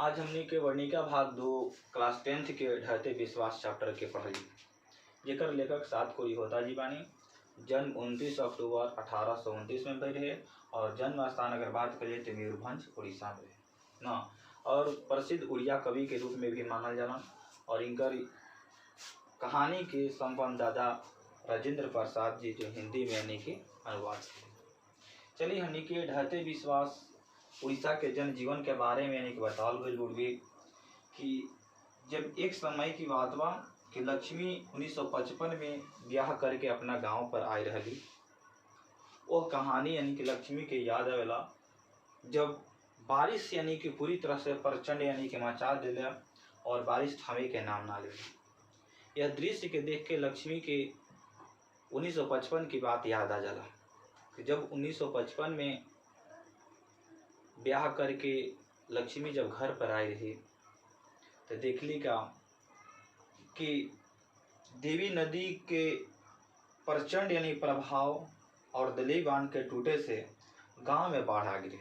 आज हमनी के वर्णिका भाग 2 क्लास 10th के ढहते विश्वास चैप्टर के पढ़ली, जेकर लेखक सात कोई होता जी बानी। जन्म 29 अक्टूबर 1829 में भइल रहे और जन्म स्थान अगर बात करिए तो मयूरभंज उड़ीसा में रहे ना। और प्रसिद्ध उड़िया कवि के रूप में भी मानल जाला और इनकर कहानी के संवाददाता राजेंद्र प्रसाद जी जो हिंदी में यानी कि अनुवाद थे। चलिए हमनी के ढहते विश्वास उड़ीसा के जन जीवन के बारे में यानी कि बतावल गई बुढ़वी कि जब एक समय की बात बा कि लक्ष्मी 1955 में ब्याह करके अपना गांव पर आई रही। वो कहानी यानी कि लक्ष्मी के याद आवेला जब बारिश यानी कि पूरी तरह से प्रचंड यानी कि मचा दिला और बारिश थमे के नाम ना ले। यह दृश्य के देख के लक्ष्मी के 1955 की बात याद आ जाला कि जब 1955 में ब्याह करके लक्ष्मी जब घर पर आई रही तो देखली का कि देवी नदी के प्रचंड यानी प्रभाव और दलई बांध के टूटे से गांव में बाढ़ आ गिरी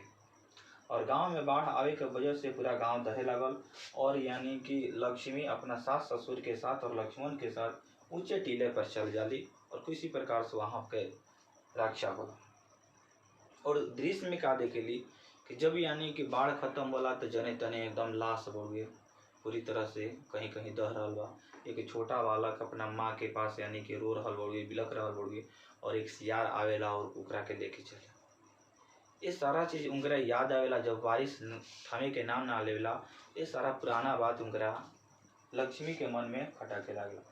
और गांव में बाढ़ आवे के वजह से पूरा गांव दहे लगल और यानी कि लक्ष्मी अपना सास ससुर के साथ और लक्ष्मण के साथ ऊंचे टीले पर चल जाली और किसी प्रकार से वहां के रक्षा होला। और दृश्य में का देखेली कि जब यानी कि बाढ़ खत्म होला तो जने तने एकदम लाश बढ़ पूरी तरह से कहीं कहीं दह रहा बा। एक छोटा बालक अपना माँ के पास यानी कि रो रहा बढ़ बिलक रहा बढ़ और एक सियार आवेला और ओकरा के लेके चले। ये सारा चीज़ उनकरा याद आवेला जब बारिश थमे के नाम ना लेवेला। ये सारा पुराना बात उनकरा लक्ष्मी के मन में खटके लगला।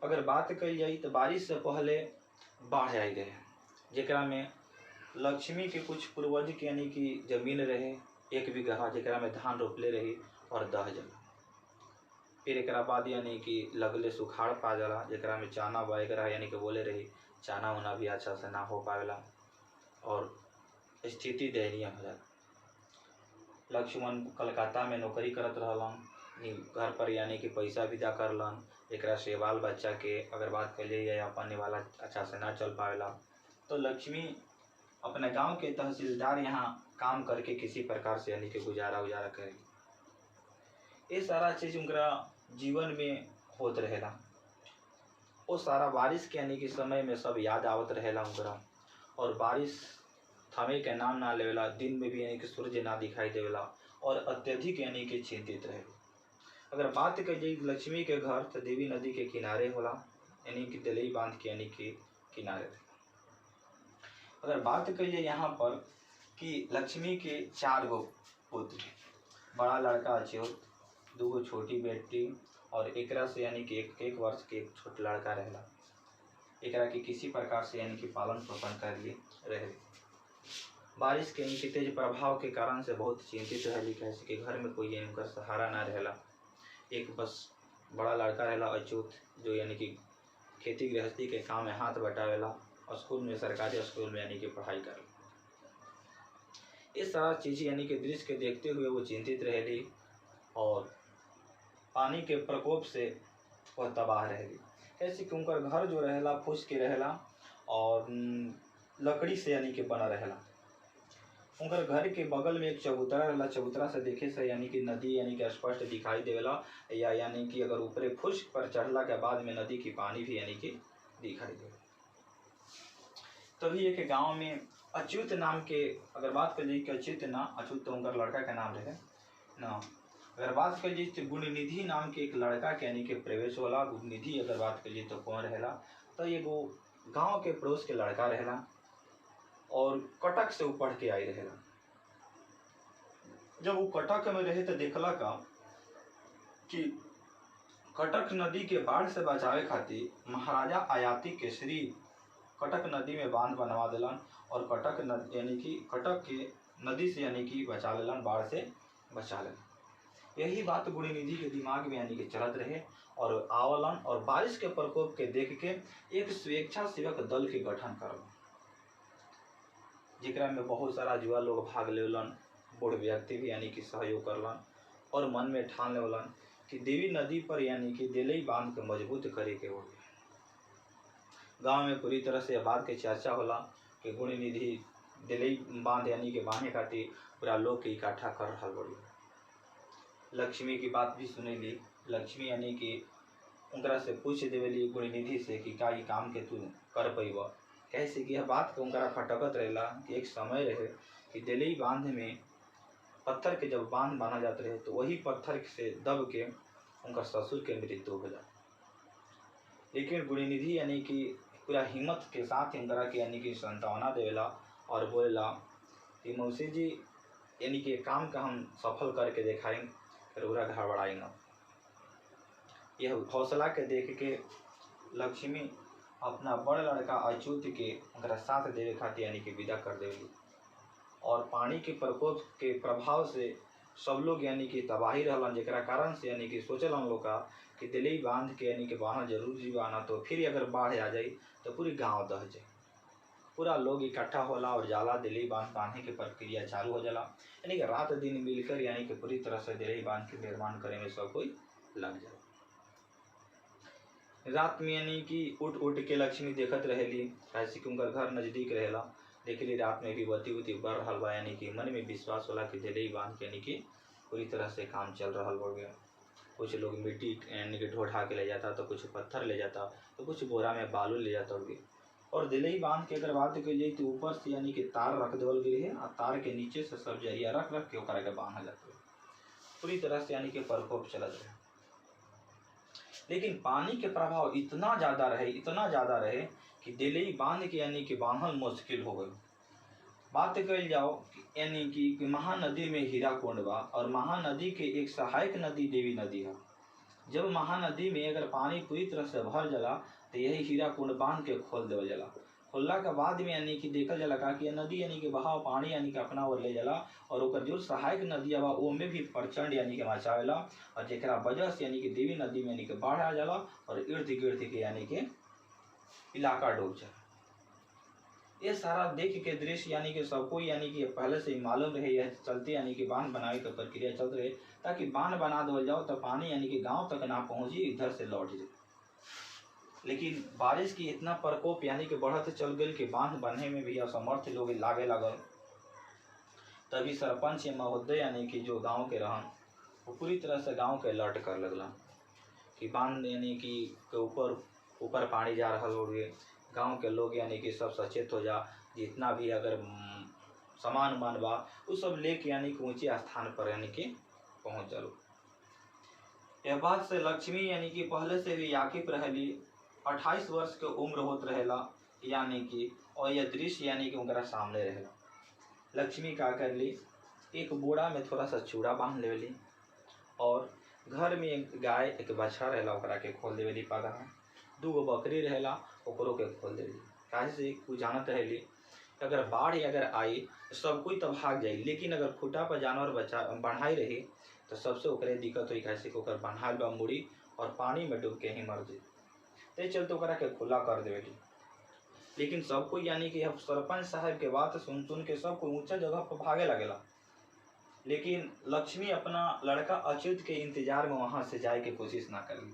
अगर बात कही जाए तो बारिश से पहले बाढ़ आई रहे जेकरा में लक्ष्मी के कुछ पूर्वज के यानी कि जमीन रहे 1 बीघा जेकरा में धान रोपले रही और दह जाला। फिर एक बाद यानी कि लगले सुखाड़ पा जाला जेकरा में चाना बाएगरा यानी कि बोले रही चाना उना भी अच्छा से ना हो पावेला और स्थिति दयनीय हो जाला। लक्ष्मण कलकत्ता में नौकरी करत रहलन, घर पर यानी कि पैसा विदा करलन, एकरा से बाल बच्चा के अगर बात कर जाए अपन वाला अच्छा से ना चल पावेला तो लक्ष्मी अपने गांव के तहसीलदार यहाँ काम करके किसी प्रकार से यानी कि गुजारा करेगी। ये सारा चीज़ उनका जीवन में होत रहेला। वो सारा बारिश के यानी कि समय में सब याद आवत रहेला उनका और बारिश थमे के नाम ना लेवेला। दिन में भी यानी कि सूर्य ना दिखाई देवेला और अत्यधिक यानी कि चिंतित रहे। अगर बात कही जाए लक्ष्मी के घर तो देवी नदी के किनारे होला यानी कि दलई बांध के यानी कि किनारे। अगर बात करिए यहाँ पर कि लक्ष्मी के 4 गो पुत्र, बड़ा लड़का अच्युत, 2 गो छोटी बेटी और एकरा से यानी कि 1 वर्ष के एक छोट लड़का रहला। एकरा के किसी प्रकार से यानी कि पालन पोषण कर लिए रहे। बारिश के यानी कि तेज प्रभाव के कारण से बहुत चिंतित रहली कैसे कि घर में कोई उनका सहारा ना रहला। एक बस बड़ा लड़का रहला अच्युत जो यानी कि खेती गृहस्थी के काम में हाथ बटावेला और स्कूल में सरकारी स्कूल में यानी कि पढ़ाई कर। इस सारा चीज़ यानी कि दृश्य के देखते हुए वो चिंतित रहेली और पानी के प्रकोप से वह तबाह रहेली। कैसे कि उनका घर जो रहेला फूस के रहेला और लकड़ी से यानी कि बना रहेला। उनका घर के बगल में एक चबूतरा रहेला, चबूतरा से देखे से यानी कि नदी यानी कि स्पष्ट दिखाई देवेला या यानी कि अगर ऊपरे फूस पर चढ़ला के बाद में नदी की पानी भी यानी कि दिखाई देवेला। तभी एक गांव में अच्युत नाम के अगर बात कर ली कि अच्युत ना अच्युत तो उनका लड़का का नाम रहे ना। अगर बात कर ली तो गुणनिधि नाम के एक लड़का के यानी कि प्रवेश होला। गुणनिधि अगर बात कर ली तो कौन रहेला तो एगो गांव के पड़ोस के लड़का रहेला और कटक से पढ़ के आई रहेला। जब वो कटक में रहे तो देखला का कि कटक नदी के बाढ़ से बचावे खातिर महाराजा आयाती केसरी कटक नदी में बांध बनवा दिलन और कटक नदी यानी कि कटक के नदी से यानी कि बचा लेलन, बाढ़ से बचा लेलन। यही बात गुणनिधि के दिमाग में यानी कि चलत रहे और आवलन और बारिश के प्रकोप के देख के एक स्वेच्छासेवक दल के गठन करलन जेकरा में बहुत सारा युवा लोग भाग लेलन, बूढ़ व्यक्ति भी यानी कि सहयोग करलन और मन में ठान लेवलन कि देवी नदी पर यानी कि दलई बांध के मजबूत करे के हो। गांव में पूरी तरह से बात के चर्चा होला कि गुणनिधि दलई बांध यानी कि बांधे खातिर पूरा लोग के इकट्ठा कर रहा बड़ी। लक्ष्मी की बात भी सुनेली। लक्ष्मी यानी कि उनकरा से पूछ देवेली गुणनिधि से कि का ई काम के तू कर पैब। कैसे कि यह बात के उनकरा खटकत रहेला कि एक समय रहे कि दिल्ली बांध में पत्थर के जब बांध बांधा जाते रहे तो वही पत्थर से दब के उनका ससुर के मृत्यु हो जाए। लेकिन गुणनिधि यानी कि पूरा हिम्मत के साथ उनकरा के यानी कि संतावना देवेला और बोलेला कि मौसी जी यानी कि काम का हम सफल करके दिखाएंगे, फिर पूरा घबराएंगे। यह हौसला के देख के लक्ष्मी अपना बड़ लड़का अच्युत के उनका साथ देवे खातिर यानी कि विदा कर देवेली। और पानी के प्रकोप के प्रभाव से सब लोग यानी कि तबाही रहलन, जेकरा कारण से यानी कि सोचल हम लोग का कि दिल्ली बांध के यानी कि बाहर जरूर जीवाना, तो फिर अगर बाढ़ आ जाए तो पूरी गांव दह जाए। पूरा लोग इकट्ठा होला और जाला दिल्ली बांध बांधने की प्रक्रिया चालू हो जाला। यानी कि रात दिन मिलकर यानी कि पूरी तरह से दिल्ली बांध के निर्माण करे में सब कोई लग जाए। रात में यानी कि उठ के लक्ष्मी देखत रहेली, ऐसे कि उनका घर नजदीक रहेला। देखली रात में भी बत्ती उती बढ़ रहा बा, यानी कि मन में विश्वास होला कि दिल्ली बांध के यानी कि पूरी तरह से काम चल रहा हो गया। कुछ लोग मिट्टी यानी कि ढोढ़ा के ले जाता, तो कुछ पत्थर ले जाता, तो कुछ बोरा में बालू ले जाता होगी। और दिल्ली बांध के अगर बात की जाए तो ऊपर से यानी कि तार रख देवल गई है और तार के नीचे से सब जरिया रख के ओकरा के बांधा जाता है। पूरी तरह से यानी कि प्रकोप चलत रहे। लेकिन पानी के प्रभाव इतना ज़्यादा रहे कि दिल्ली बांध के यानी कि बांधल मुश्किल हो गई। बात कल जाओ यानी कि महानदी में हीराकुंड बा और महानदी के एक सहायक नदी देवी नदी है। जब महानदी में अगर पानी पूरी तरह से भर जाला तो यही हीराकुंड बांध के खोल देवल जाला। खोलला के बाद में यानी कि देखल जाला का कि यह नदी यानी कि बहाव पानी यानी कि अपना ओर ले जाला और ओकर जो सहायक नदी बा ओमे भी प्रचंड यानी कि मचावेला और जेकरा वजह से यानी कि देवी नदी में यानी कि बाढ़ आ जाला और इर्द गिर्द के यानी कि इलाका डूब जाए। ये सारा देख के दृश्य यानी कि सबको यानी कि पहले से ही मालूम रहे, यह चलते यानी कि बांध बनाने की प्रक्रिया चल रही ताकि बांध बना दो जाओ तो पानी यानी कि गांव तक ना पहुंची, इधर से लौट जाए। लेकिन बारिश की इतना प्रकोप यानी कि बढ़त चल गई कि बांध बनने में भी असमर्थ लोग लागे लगल। तभी सरपंच या महोदय यानी कि जो गांव के रहन वो पूरी तरह से गांव के अलर्ट कर लगला कि बांध यानी कि ऊपर पानी जा रहा हो गए। गांव के लोग यानी कि सब सचेत हो जा, जितना भी अगर सामान उमान बा वो सब लेके यानी कि ऊंचे स्थान पर यानी कि पहुँच जालो। यह बात से लक्ष्मी यानी कि पहले से भी वाकिफ रहेली। 28 वर्ष के उम्र होत रहेला यानी कि, और यह दृश्य यानी कि उनका सामने रहेला। लक्ष्मी का कर ली, एक बोरा में थोड़ा सा चूड़ा बांध लेवली और घर में एक गाय एक बछड़ा रहेला ओकरा के खोल देवेली पगहा। 2 गो बकरी रहेला ओकरो के खोल देवेली। काहे से वो जानत रहेली अगर बाढ़ अगर आई तो सब कोई तो भाग जाए, लेकिन अगर खूटा पर जानवर बचा बढ़ाई रही तो सबसे ओकरे दिक्कत हुई। कैसे कि ओकर बन्हाल बा मुड़ी और पानी में डूब के ही मर जाए। ते चलते ओकरा के खुला कर देवेली। लेकिन सब कोई यानी कि सरपंच साहब के बात सुन के सबको ऊंचा जगह पर भागे लगेला। लेकिन लक्ष्मी अपना लड़का अच्युत के इंतजार में वहां से जाए के कोशिश ना करी।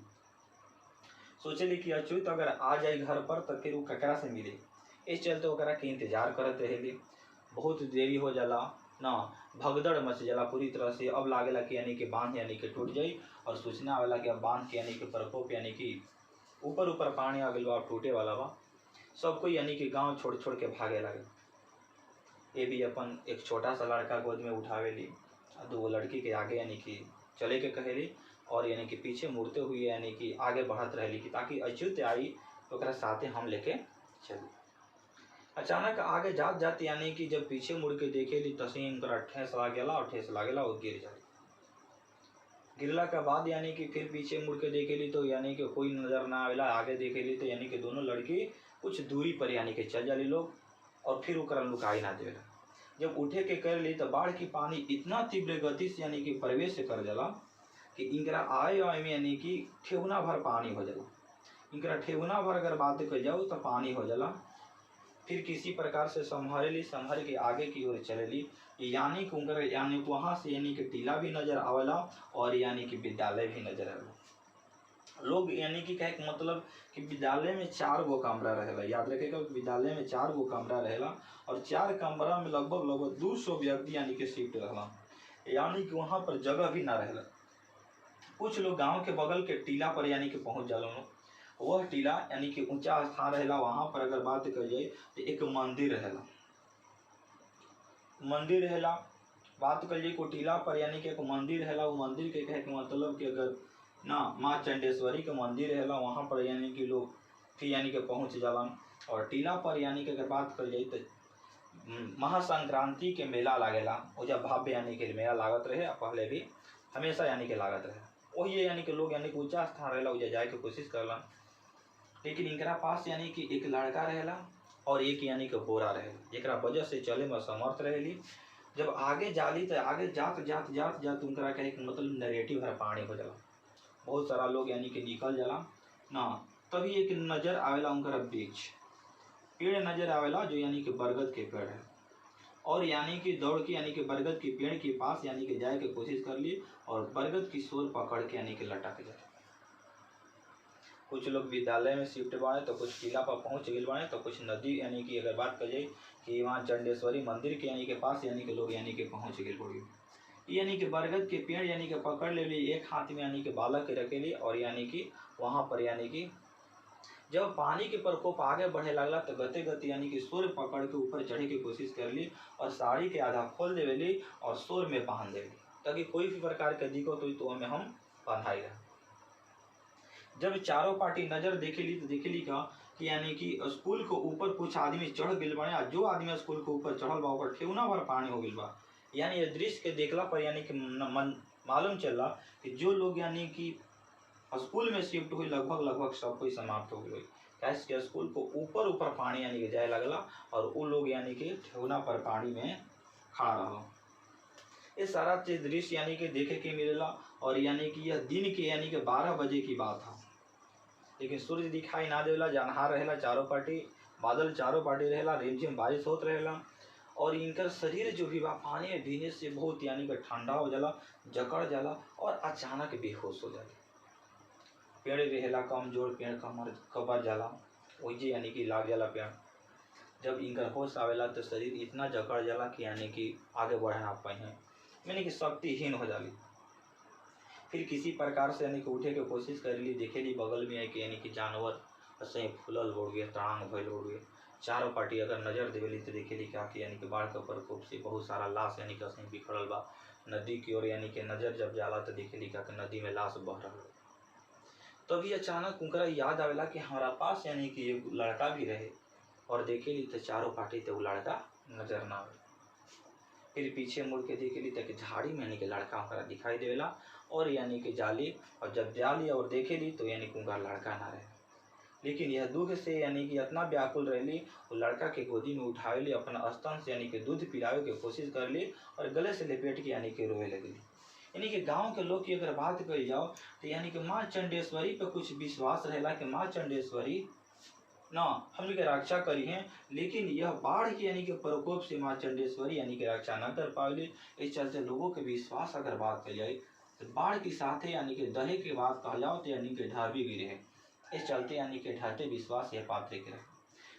सोचली कि अच्युत अगर आ जाए घर पर तो फिर वो ककरा से मिले। इस चलते ओकरा के इंतजार करत रहेली। बहुत देरी हो जाला ना, भगदड़ मच जाला पूरी तरह से। अब लागेला कि यानी कि बांध यानी कि टूट जाई और सूचना आवेला कि अब बांध के यानी कि प्रकोप यानी कि ऊपर पानी आ गइल बा, टूटे वाला बा। सब कोई यानी कि गांव छोड़ के भागे लगे। ये भी अपन एक छोटा सा लड़का गोद में उठावेली, 2 लड़की के आगे यानी कि चले के कहेली और यानी कि पीछे मुड़ते हुए यानी कि आगे बढ़त रहेली कि ताकि अच्युत आई तो ओकरा साथे हम लेके चली। अचानक आगे जात यानी कि जब पीछे मुड़ के देखेली तसी उनका ठेस लागेला और ठेस लागेला और गिर जाए। गिरला के बाद यानी कि फिर पीछे मुड़ के देखेली तो यानी कि कोई नजर ना आवेला। आगे देखेली तो यानी कि दोनों लड़की कुछ दूरी पर यानी कि चल जाली लोग और फिर ओकरा लुकाई ना देवेला। जब उठे के कर ली तो बाढ़ की पानी इतना तीव्र गति से यानी कि प्रवेश कर जाला कि इनकरा आए में यानी कि ठेहुना भर पानी हो जाला। इनकरा ठेहुना भर अगर बात कर जाओ तो पानी हो जाला। फिर किसी प्रकार से संभल के आगे की ओर चलेली। यानी कि उनका यानी वहाँ से यानी कि टीला भी नजर आवेला और यानी कि विद्यालय भी नजर आवेला। लोग यानी कि कहे के मतलब कि विद्यालय में 4 गो कमरा रहेला। याद रखिएगा विद्यालय में 4 गो कमरा रहेला और 4 कमरा में लगभग 200 व्यक्ति यानी कि शिफ्ट रहला। यानी कि वहाँ पर जगह भी ना रहेला। कुछ लोग गांव के बगल के टीला पर यानी कि पहुंच जाला। वह टीला यानी कि ऊंचा स्थान रहेला, वहां पर अगर बात कर जाए तो एक मंदिर रहेला, मंदिर रहेला। बात कर जाए को टीला पर यानी कि एक मंदिर रहेला। वो मंदिर के कहे के मतलब कि अगर ना माँ चंडेश्वरी का मंदिर रहेला, वहां पर यानी कि लोग फिर यानी कि पहुंच जाला। और टीला पर यानी कि अगर बात कर जाए तो महासंक्रांति के मेला लागेला, वो जब भव्य यानी कि मेला लागत रहे, पहले भी हमेशा यानी कि लागत रहे। वही यानी कि लोग यानी कि ऊंचा स्थान रहेला उजा जाए के कोशिश करला। लेकिन इनकरा पास यानी कि एक लड़का रहेला और एक यानी कि बोरा रहेला, एकरा वजह से चले में समर्थ रहेली। जब आगे जाली तो आगे जात जात जात जात उनकरा कहे कि मतलब नेगेटिव है पानी हो जाला, बहुत सारा लोग यानी कि निकल जाला ना। तभी एक नजर आवेला उनकरा वृक्ष पेड़ नजर आवेला, जो यानी कि बरगद के पेड़ है। और यानी कि दौड़ के यानी कि बरगद के पेड़ के पास यानी कि जाए के कोशिश कर ली और बरगद की सोल पकड़ के यानी कि लटक जाए। कुछ लोग विद्यालय में शिफ्ट बाड़े तो कुछ किला पर पहुंच गए बाड़े, तो कुछ नदी यानी कि अगर बात कर जाए कि वहाँ चंडेश्वरी मंदिर के यानी के पास यानी कि लोग यानी कि पहुंच गए पड़ी। यानी कि बरगद के पेड़ यानी कि पकड़ ले ली, एक हाथ में यानी कि बालक के रखेली और यानी कि वहाँ पर यानी कि जब पानी के प्रकोप आगे बढ़े लगला तो गते गति यानी कि सूर्य पकड़ के ऊपर चढ़े की कोशिश कर ली और साड़ी के आधा खोल देवेली और सूर्य में बांध देली, ताकि कोई भी प्रकार के दिक्कत हुई तो हमें हम बंधाई रहे। जब चारों पार्टी नजर देखेली तो देखेली का कि यानी कि स्कूल के ऊपर कुछ आदमी चढ़ गए बने, जो आदमी स्कूल के ऊपर चढ़ल बा ओकर ठेहुना भर पानी हो गई बा। यानी ये दृश्य के देखला पर यानी कि मालूम चला कि जो लोग यानी कि स्कूल में शिफ्ट हुई लगभग सब कोई समाप्त हो गई, कैसे स्कूल को ऊपर ऊपर पानी यानी कि जाए लगला और वो लोग यानी कि ठेहुना पर पानी में खड़ा रहा। ये सारा चीज दृश्य यानी कि देखे के मिलेला। और यानी कि यह दिन के यानी कि 12 बजे की बात है, लेकिन सूर्य दिखाई ना देला, जानहार रहेला चारों पार्टी, बादल चारों पार्टी रहेला, रिमझिम बारिश होत रहेला। और इनकर शरीर जो भी बा पानी में भीने से बहुत यानी कि ठंडा हो जाला, जकड़ जाला और अचानक बेहोश हो जाला। पेड़ रहेला कमजोर, पेड़ कबर जाला, वही यानी कि लाग जाला पेड़। जब इनकर होश आवेला तो शरीर इतना जकड़ जाला कि यानी कि आगे बढ़ ना पाए, यानी कि शक्तिहीन हो जाली। फिर किसी प्रकार से यानी कि उठे के कोशिश करेली, देखेली बगल में है कि यानी कि जानवर ऐसे फूलल उड़ गए, तड़ांग भइल उड़ गए। चारों पार्टी अगर नजर देवेली तो देखेली क्या कि यानी कि बाढ़ के प्रकोप से बहुत सारा लाश यानी कि असही बिखरल बा नदी की ओर। यानी कि नजर जब जाला तो देखेली क्या कि नदी में लाश बह रहा। तभी अचानक उनकरा याद आवेला कि हमारा पास यानी कि एक लड़का भी रहे, और देखेली तो चारों पार्टी तो वो लड़का नजर ना आवे। फिर पीछे मुड़ के देखेली तक झाड़ी में यानी कि लड़का उनका दिखाई देवेला और यानी कि जाली, और जब जाली और देखेली तो यानी कि उनका लड़का ना रहे। लेकिन यह दुख से यानी कि इतना व्याकुल रहली, वो लड़का के गोदी में उठावेली, अपना स्तन से यानी कि दूध पिलावे की कोशिश कर ली और गले से लपेट के यानी कि रोए लगली। यानी कि गांव के लोग की अगर बात करी जाओ तो यानी कि माँ चंडेश्वरी पे कुछ विश्वास रहेला कि माँ चंडेश्वरी ना हम लोग रक्षा करी हैं, लेकिन यह बाढ़ की यानी कि प्रकोप से माँ चंडेश्वरी यानी कि रक्षा न कर पाएगी। इस चलते लोगों के विश्वास अगर बात करी जाए तो बाढ़ के साथ यानी कि दहे की बात कहा जाओ तो यानी कि ढार भी गिरे हैं। इस चलते यानी कि ढाते विश्वास यह पात्र के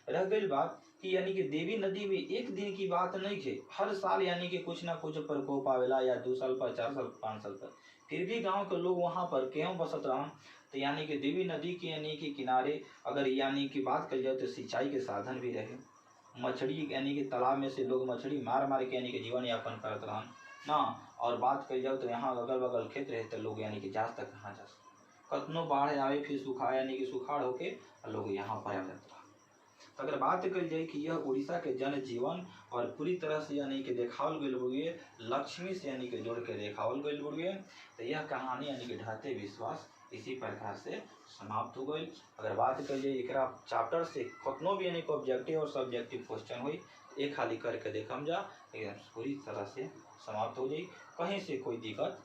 रह गई बात कि यानी कि देवी नदी में एक दिन की बात नहीं है, हर साल यानी कि कुछ ना कुछ प्रकोप आवेला, या 2 साल पर, 4 साल, 5 साल पर। फिर भी गांव के लोग वहां पर क्यों बसत रहा, तो यानी कि देवी नदी के यानी कि किनारे अगर यानी कि बात करी जाए तो सिंचाई के साधन भी रहे, मछली यानी कि तालाब में से लोग मछली मार मार के यानी कि जीवन यापन करत रहा ना। और बात करी जाओ तो यहाँ अगल बगल खेत रहे तो लोग यानी कि जा तक कहाँ जा कतनो बाढ़ आवे फिर सुखा यानी कि सुखाड़ होके लोग यहाँ पर आ जाता। अगर बात करी जाए कि यह उड़ीसा के जन जीवन और पूरी तरह से यानी कि देखावल गई बुढ़िए लक्ष्मी से यानी कि जोड़ के देखावल गई बुढ़िए, तो यह कहानी यानी कि ढाते विश्वास इसी प्रकार से समाप्त हो गई। अगर बात करी जाए एक चैप्टर से कतनो भी यानी कि ऑब्जेक्टिव और सब्जेक्टिव क्वेश्चन हुई एक खाली करके देखम जा, एकदम पूरी तरह से समाप्त हो जाए, कहीं से कोई दिक्कत